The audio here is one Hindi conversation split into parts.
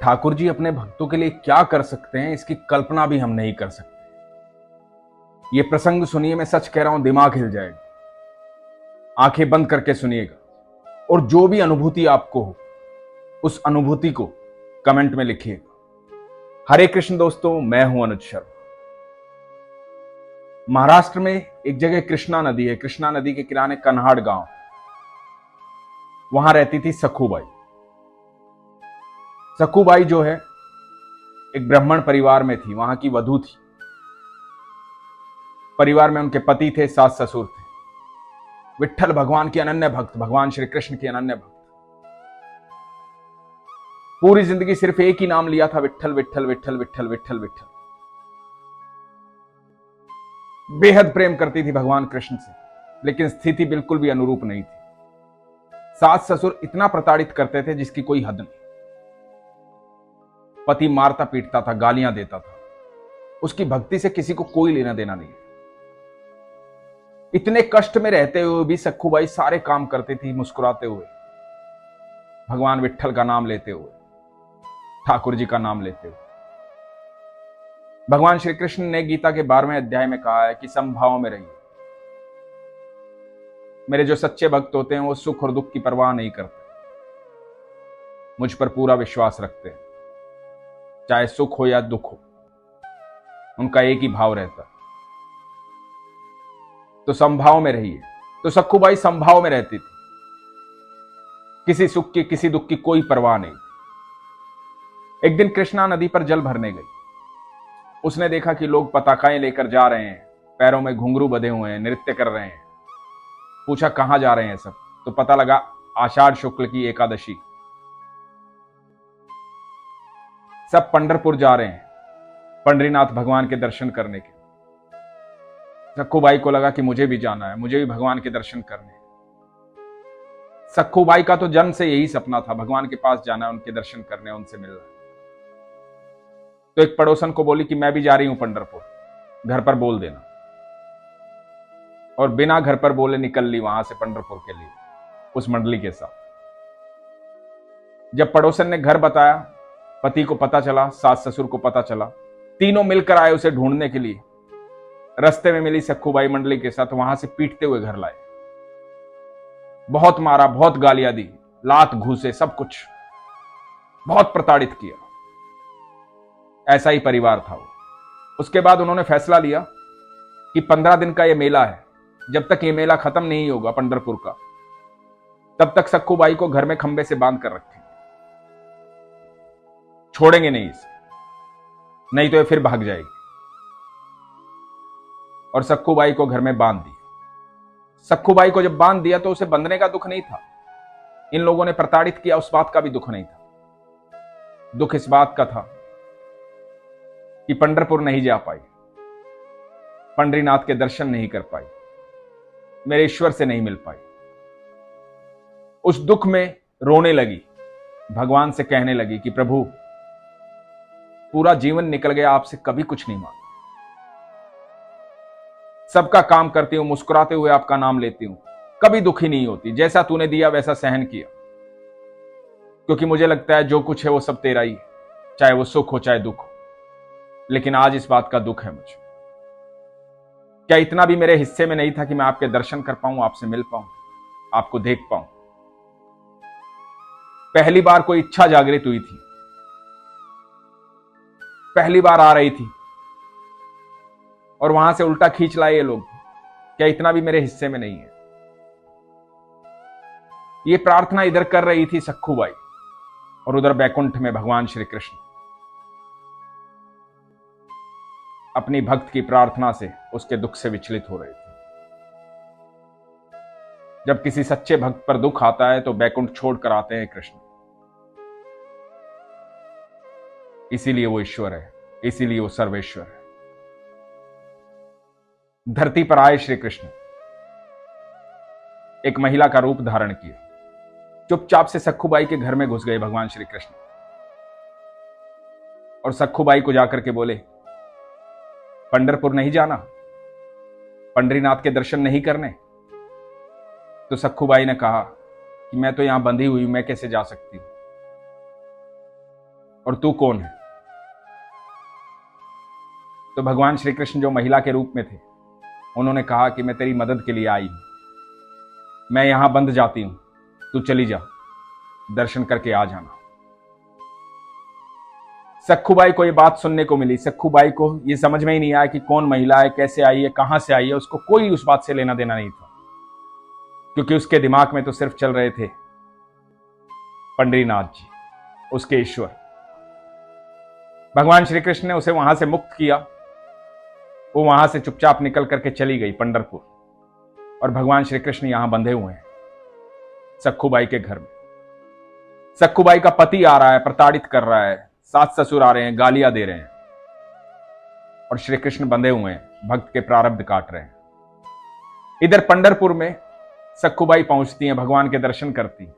ठाकुर जी अपने भक्तों के लिए क्या कर सकते हैं, इसकी कल्पना भी हम नहीं कर सकते। ये प्रसंग सुनिए, मैं सच कह रहा हूं, दिमाग हिल जाएगा। आंखें बंद करके सुनिएगा और जो भी अनुभूति आपको हो उस अनुभूति को कमेंट में लिखिएगा। हरे कृष्ण दोस्तों, मैं हूं अनुज शर्मा। महाराष्ट्र में एक जगह कृष्णा नदी है। कृष्णा नदी के किनारे कन्हाड़ गांव, वहां रहती थी सखूबाई। सखूबाई जो है एक ब्राह्मण परिवार में थी, वहां की वधू थी। परिवार में उनके पति थे, सास ससुर थे। विट्ठल भगवान की अनन्य भक्त, भगवान श्री कृष्ण की अनन्य भक्त। पूरी जिंदगी सिर्फ एक ही नाम लिया था, विट्ठल विट्ठल विट्ठल विट्ठल विट्ठल विट्ठल। बेहद प्रेम करती थी भगवान कृष्ण से, लेकिन स्थिति बिल्कुल भी अनुरूप नहीं थी। सास ससुर इतना प्रताड़ित करते थे जिसकी कोई हद नहीं। पति मारता पीटता था, गालियां देता था। उसकी भक्ति से किसी को कोई लेना देना नहीं। इतने कष्ट में रहते हुए भी सखूबाई सारे काम करती थी, मुस्कुराते हुए, भगवान विट्ठल का नाम लेते हुए, ठाकुर जी का नाम लेते हुए। भगवान श्री कृष्ण ने गीता के 12वें अध्याय में कहा है कि समभाव में रहिए। मेरे जो सच्चे भक्त होते हैं वो सुख और दुख की परवाह नहीं करते, मुझ पर पूरा विश्वास रखते हैं। चाहे सुख हो या दुख हो, उनका एक ही भाव रहता है। तो समभाव में रहिए। तो सखूबाई समभाव में रहती थी, किसी सुख की किसी दुख की कोई परवाह नहीं। एक दिन कृष्णा नदी पर जल भरने गई। उसने देखा कि लोग पताकाएं लेकर जा रहे हैं, पैरों में घुंघरू बंधे हुए हैं, नृत्य कर रहे हैं। पूछा कहां जा रहे हैं सब, तो पता लगा आषाढ़ शुक्ल की एकादशी। सब पंढरपुर जा रहे हैं, पंढरीनाथ भगवान के दर्शन करने के। सखूबाई को लगा कि मुझे भी जाना है, मुझे भी भगवान के दर्शन करने। सखूबाई का तो जन्म से यही सपना था, भगवान के पास जाना है, उनके दर्शन करने, उनसे मिलना है। तो एक पड़ोसन को बोली कि मैं भी जा रही हूं पंढरपुर, घर पर बोल देना। और बिना घर पर बोले निकल ली वहां से पंढरपुर के लिए उस मंडली के साथ। जब पड़ोसन ने घर बताया, पति को पता चला, सास ससुर को पता चला, तीनों मिलकर आए उसे ढूंढने के लिए। रास्ते में मिली सखूबाई मंडली के साथ, वहां से पीटते हुए घर लाए। बहुत मारा, बहुत गालियां दी, लात घूसे, सब कुछ, बहुत प्रताड़ित किया। ऐसा ही परिवार था वो। उसके बाद उन्होंने फैसला लिया कि 15 दिन का ये मेला है, जब तक ये मेला खत्म नहीं होगा पंढरपुर का, तब तक सखूबाई को घर में खंबे से बांध कर रखेंगे, छोड़ेंगे नहीं इसे, नहीं तो ये फिर भाग जाएगी। और सखूबाई को घर में बांध दिया। सखूबाई को जब बांध दिया तो उसे बंधने का दुख नहीं था, इन लोगों ने प्रताड़ित किया उस बात का भी दुख नहीं था। दुख इस बात का था कि पंढरपुर नहीं जा पाई, पंढरीनाथ के दर्शन नहीं कर पाई, मेरे ईश्वर से नहीं मिल पाई। उस दुख में रोने लगी, भगवान से कहने लगी कि प्रभु, पूरा जीवन निकल गया, आपसे कभी कुछ नहीं मांगा, सबका काम करती हूं, मुस्कुराते हुए आपका नाम लेती हूं, कभी दुखी नहीं होती, जैसा तूने दिया वैसा सहन किया, क्योंकि मुझे लगता है जो कुछ है वो सब तेरा ही है, चाहे वो सुख हो चाहे दुख हो। लेकिन आज इस बात का दुख है मुझे। क्या इतना भी मेरे हिस्से में नहीं था कि मैं आपके दर्शन कर पाऊं, आपसे मिल पाऊं, आपको देख पाऊं? पहली बार कोई इच्छा जागृत हुई थी, पहली बार आ रही थी, और वहां से उल्टा खींच लाए ये लोग। क्या इतना भी मेरे हिस्से में नहीं है? ये प्रार्थना इधर कर रही थी सखूबाई, और उधर बैकुंठ में भगवान श्री कृष्ण अपनी भक्त की प्रार्थना से उसके दुख से विचलित हो रहे थे। जब किसी सच्चे भक्त पर दुख आता है तो बैकुंठ छोड़कर आते हैं कृष्ण। इसीलिए वो ईश्वर है, इसीलिए वो सर्वेश्वर है। धरती पर आए श्री कृष्ण, एक महिला का रूप धारण किया, चुपचाप से सखूबाई के घर में घुस गए भगवान श्री कृष्ण, और सखूबाई को जाकर के बोले, पंढरपुर नहीं जाना, पंढरीनाथ के दर्शन नहीं करने? तो सखूबाई ने कहा कि मैं तो यहां बंधी हुई हूं, मैं कैसे जा सकती हूं? और तू कौन है? तो भगवान श्री कृष्ण जो महिला के रूप में थे, उन्होंने कहा कि मैं तेरी मदद के लिए आई हूं, मैं यहां बंद जाती हूं, तू चली जा, दर्शन करके आ जाना। सखूबाई को ये बात सुनने को मिली। सखूबाई को ये समझ में ही नहीं आया कि कौन महिला है, कैसे आई है, कहां से आई है। उसको कोई उस बात से लेना देना नहीं था, क्योंकि उसके दिमाग में तो सिर्फ चल रहे थे पंडरीनाथ जी, उसके ईश्वर। भगवान श्री कृष्ण ने उसे वहां से मुक्त किया। वो वहां से चुपचाप निकल करके चली गई पंढरपुर, और भगवान श्री कृष्ण यहां बंधे हुए हैं सखूबाई के घर में। सखूबाई का पति आ रहा है, प्रताड़ित कर रहा है, सास ससुर आ रहे हैं, गालियां दे रहे हैं, और श्री कृष्ण बंधे हुए हैं, भक्त के प्रारब्ध काट रहे हैं। इधर पंढरपुर में सखूबाई पहुंचती हैं, भगवान के दर्शन करती।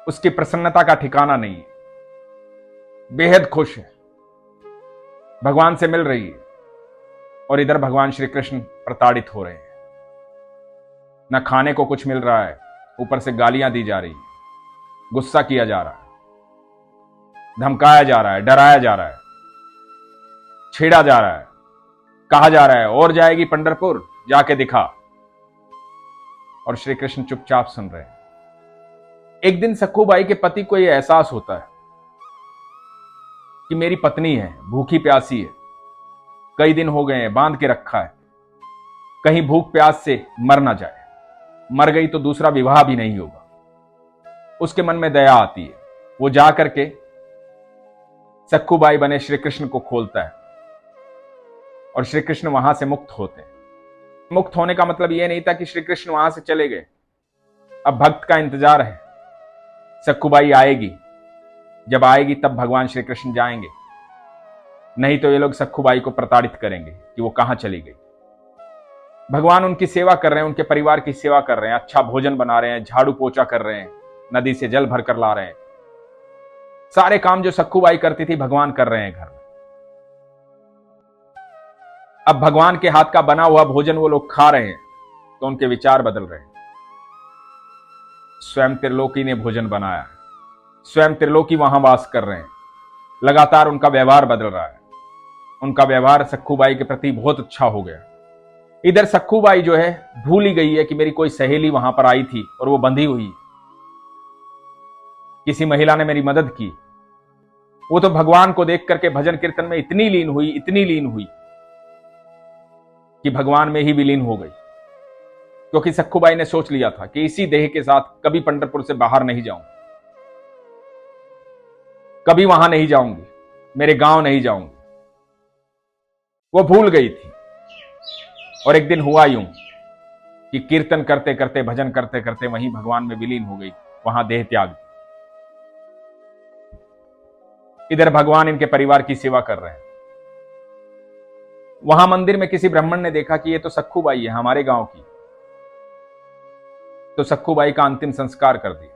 उसकी प्रसन्नता का ठिकाना नहीं है, बेहद खुश है, भगवान से मिल रही है। और इधर भगवान श्री कृष्ण प्रताड़ित हो रहे हैं, न खाने को कुछ मिल रहा है, ऊपर से गालियां दी जा रही है, गुस्सा किया जा रहा है, धमकाया जा रहा है, डराया जा रहा है, छेड़ा जा रहा है, कहा जा रहा है और जाएगी पंढरपुर, जाके दिखा। और श्री कृष्ण चुपचाप सुन रहे हैं। एक दिन सखूबाई के पति को यह एहसास होता है कि मेरी पत्नी है, भूखी प्यासी है, कई दिन हो गए हैं, बांध के रखा है, कहीं भूख प्यास से मर ना जाए, मर गई तो दूसरा विवाह भी नहीं होगा। उसके मन में दया आती है, वो जा करके सखूबाई बने श्री कृष्ण को खोलता है, और श्री कृष्ण वहां से मुक्त होते हैं। मुक्त होने का मतलब यह नहीं था कि श्री कृष्ण वहां से चले गए। अब भक्त का इंतजार है, सखूबाई आएगी, जब आएगी तब भगवान श्री कृष्ण जाएंगे, नहीं तो ये लोग सखूबाई को प्रताड़ित करेंगे कि वो कहां चली गई। भगवान उनकी सेवा कर रहे हैं, उनके परिवार की सेवा कर रहे हैं, अच्छा भोजन बना रहे हैं, झाड़ू पोछा कर रहे हैं, नदी से जल भर कर ला रहे हैं। सारे काम जो सखूबाई करती थी भगवान कर रहे हैं घर में। अब भगवान के हाथ का बना हुआ भोजन वो लोग खा रहे हैं, तो उनके विचार बदल रहे हैं। स्वयं त्रिलोकी ने भोजन बनाया है, स्वयं त्रिलोकी वहां वास कर रहे हैं, लगातार उनका व्यवहार बदल रहा है। उनका व्यवहार सखूबाई के प्रति बहुत अच्छा हो गया। इधर सखूबाई जो है भूल ही गई है कि मेरी कोई सहेली वहां पर आई थी और वो बंधी हुई है, किसी महिला ने मेरी मदद की। वो तो भगवान को देख करके भजन कीर्तन में इतनी लीन हुई कि भगवान में ही विलीन हो गई। क्योंकि सखूबाई ने सोच लिया था कि इसी देह के साथ कभी पंढरपुर से बाहर नहीं जाऊंगी, कभी वहां नहीं जाऊंगी, मेरे गांव नहीं जाऊंगी। वो भूल गई थी। और एक दिन हुआ यूं कि कीर्तन करते करते, भजन करते करते वहीं भगवान में विलीन हो गई, वहां देह त्याग। इधर भगवान इनके परिवार की सेवा कर रहे हैं। वहां मंदिर में किसी ब्राह्मण ने देखा कि ये तो सखूबाई है, हमारे गांव की, तो सखूबाई का अंतिम संस्कार कर दिया।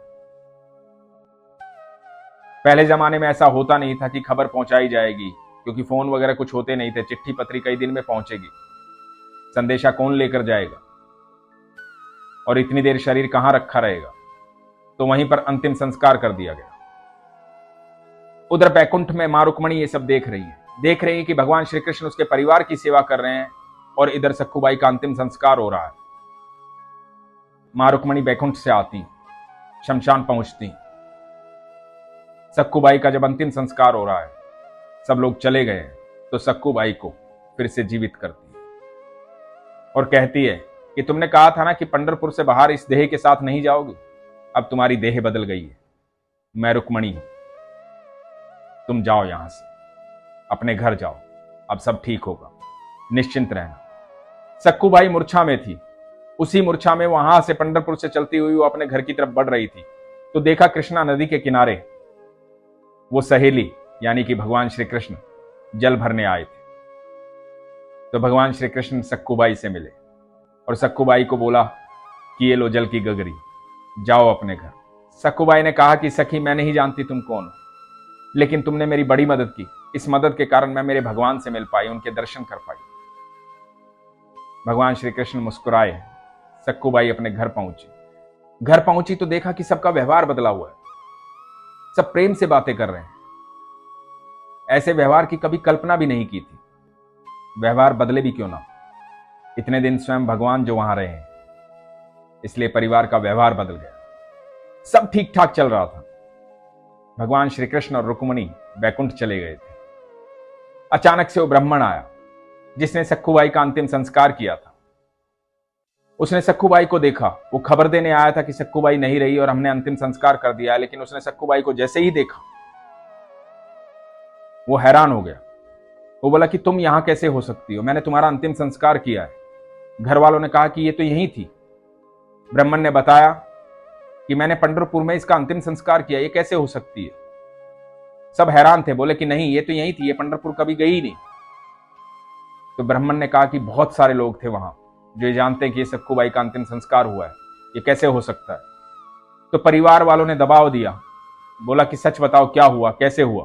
पहले जमाने में ऐसा होता नहीं था कि खबर पहुंचाई जाएगी, क्योंकि फोन वगैरह कुछ होते नहीं थे, चिट्ठी पत्री कई दिन में पहुंचेगी, संदेशा कौन लेकर जाएगा, और इतनी देर शरीर कहां रखा रहेगा। तो वहीं पर अंतिम संस्कार कर दिया गया। उधर बैकुंठ में मां रुक्मणी ये सब देख रही है कि भगवान श्री कृष्ण उसके परिवार की सेवा कर रहे हैं, और इधर सखूबाई का अंतिम संस्कार हो रहा है। मां रुक्मणी बैकुंठ से आती, शमशान पहुंचती। सखूबाई का जब अंतिम संस्कार हो रहा है, सब लोग चले गए, तो सखूबाई को फिर से जीवित करती है और कहती है कि तुमने कहा था ना कि पंढरपुर से बाहर इस देह के साथ नहीं जाओगी, अब तुम्हारी देह बदल गई है, मैं रुक्मणी हूं, तुम जाओ यहां से, अपने घर जाओ, अब सब ठीक होगा, निश्चिंत रहना। सखूबाई मूर्छा में थी। उसी मूर्छा में वहां से पंढरपुर से चलती हुई वो अपने घर की तरफ बढ़ रही थी, तो देखा कृष्णा नदी के किनारे वो सहेली यानी कि भगवान श्री कृष्ण जल भरने आए थे। तो भगवान श्री कृष्ण सखूबाई से मिले और सखूबाई को बोला कि ये लो जल की गगरी, जाओ अपने घर। सखूबाई ने कहा कि सखी, मैं नहीं जानती तुम कौन हो, लेकिन तुमने मेरी बड़ी मदद की, इस मदद के कारण मैं मेरे भगवान से मिल पाई, उनके दर्शन कर पाई। भगवान श्री कृष्ण मुस्कुराए। सखूबाई अपने घर पहुंची तो देखा कि सबका व्यवहार बदला हुआ है, सब प्रेम से बातें कर रहे हैं, ऐसे व्यवहार की कभी कल्पना भी नहीं की थी। व्यवहार बदले भी क्यों ना, इतने दिन स्वयं भगवान जो वहां रहे हैं, इसलिए परिवार का व्यवहार बदल गया। सब ठीक ठाक चल रहा था। भगवान श्री कृष्ण और रुक्मिणी बैकुंठ चले गए थे। अचानक से वो ब्राह्मण आया जिसने सखुबाई का अंतिम संस्कार किया था। उसने सखुबाई को देखा। वो खबर देने आया था कि सखुबाई नहीं रही और हमने अंतिम संस्कार कर दिया, लेकिन उसने सखुबाई को जैसे ही देखा वो हैरान हो गया। वो बोला कि तुम यहां कैसे हो सकती हो, मैंने तुम्हारा अंतिम संस्कार किया है। घर वालों ने कहा कि ये तो यही थी। ब्राह्मण ने बताया कि मैंने पंढरपुर में इसका अंतिम संस्कार किया, ये कैसे हो सकती है। सब हैरान थे, बोले कि नहीं ये तो यही थी, ये पंढरपुर कभी गई नहीं। तो ब्राह्मण ने कहा कि बहुत सारे लोग थे वहां जो ये जानते हैं कि ये सखुबाई का अंतिम संस्कार हुआ है, ये कैसे हो सकता है। तो परिवार वालों ने दबाव दिया, बोला कि सच बताओ क्या हुआ, कैसे हुआ,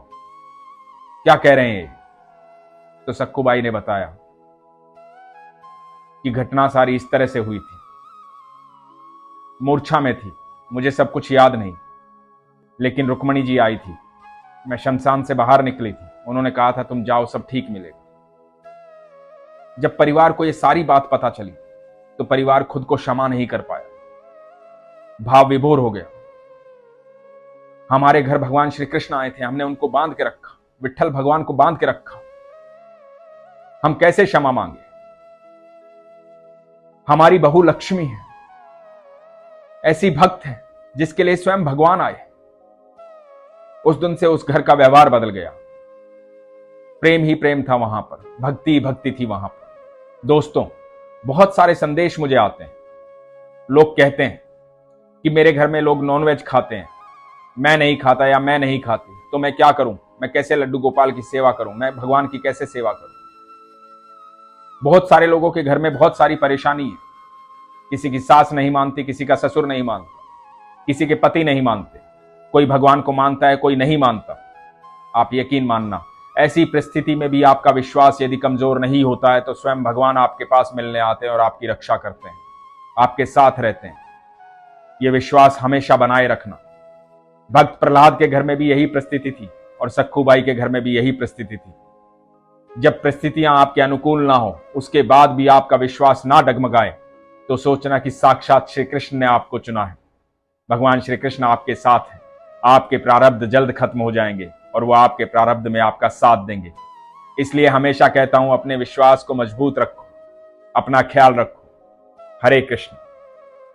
क्या कह रहे हैं ये। तो सखुबाई ने बताया कि घटना सारी इस तरह से हुई थी। मूर्छा में थी, मुझे सब कुछ याद नहीं, लेकिन रुक्मिणी जी आई थी। मैं शमशान से बाहर निकली थी, उन्होंने कहा था तुम जाओ सब ठीक मिलेगा। जब परिवार को यह सारी बात पता चली तो परिवार खुद को क्षमा नहीं कर पाया, भाव विभोर हो गया। हमारे घर भगवान श्री कृष्ण आए थे, हमने उनको बांध के रखा, विट्ठल भगवान को बांध के रखा, हम कैसे क्षमा मांगे। हमारी बहू लक्ष्मी है, ऐसी भक्त है जिसके लिए स्वयं भगवान आए। उस दिन से उस घर का व्यवहार बदल गया। प्रेम ही प्रेम था वहां पर, भक्ति ही भक्ति थी वहां पर। दोस्तों, बहुत सारे संदेश मुझे आते हैं। लोग कहते हैं कि मेरे घर में लोग नॉनवेज खाते हैं, मैं नहीं खाता या मैं नहीं खाती, तो मैं क्या करूं, मैं कैसे लड्डू गोपाल की सेवा करूं, मैं भगवान की कैसे सेवा करूं। बहुत सारे लोगों के घर में बहुत सारी परेशानी है। किसी की सास नहीं मानती, किसी का ससुर नहीं मानता, किसी के पति नहीं मानते, कोई भगवान को मानता है, कोई नहीं मानता। आप यकीन मानना, ऐसी परिस्थिति में भी आपका विश्वास यदि कमजोर नहीं होता है तो स्वयं भगवान आपके पास मिलने आते हैं और आपकी रक्षा करते हैं, आपके साथ रहते हैं। यह विश्वास हमेशा बनाए रखना। भक्त प्रहलाद के घर में भी यही परिस्थिति थी और सखुबाई के घर में भी यही परिस्थिति थी। जब परिस्थितियां आपके अनुकूल ना हो, उसके बाद भी आपका विश्वास ना डगमगाए, तो सोचना कि साक्षात श्री कृष्ण ने आपको चुना है। भगवान श्री कृष्ण आपके साथ हैं। आपके प्रारब्ध जल्द खत्म हो जाएंगे और वो आपके प्रारब्ध में आपका साथ देंगे। इसलिए हमेशा कहता हूं, अपने विश्वास को मजबूत रखो, अपना ख्याल रखो। हरे कृष्ण।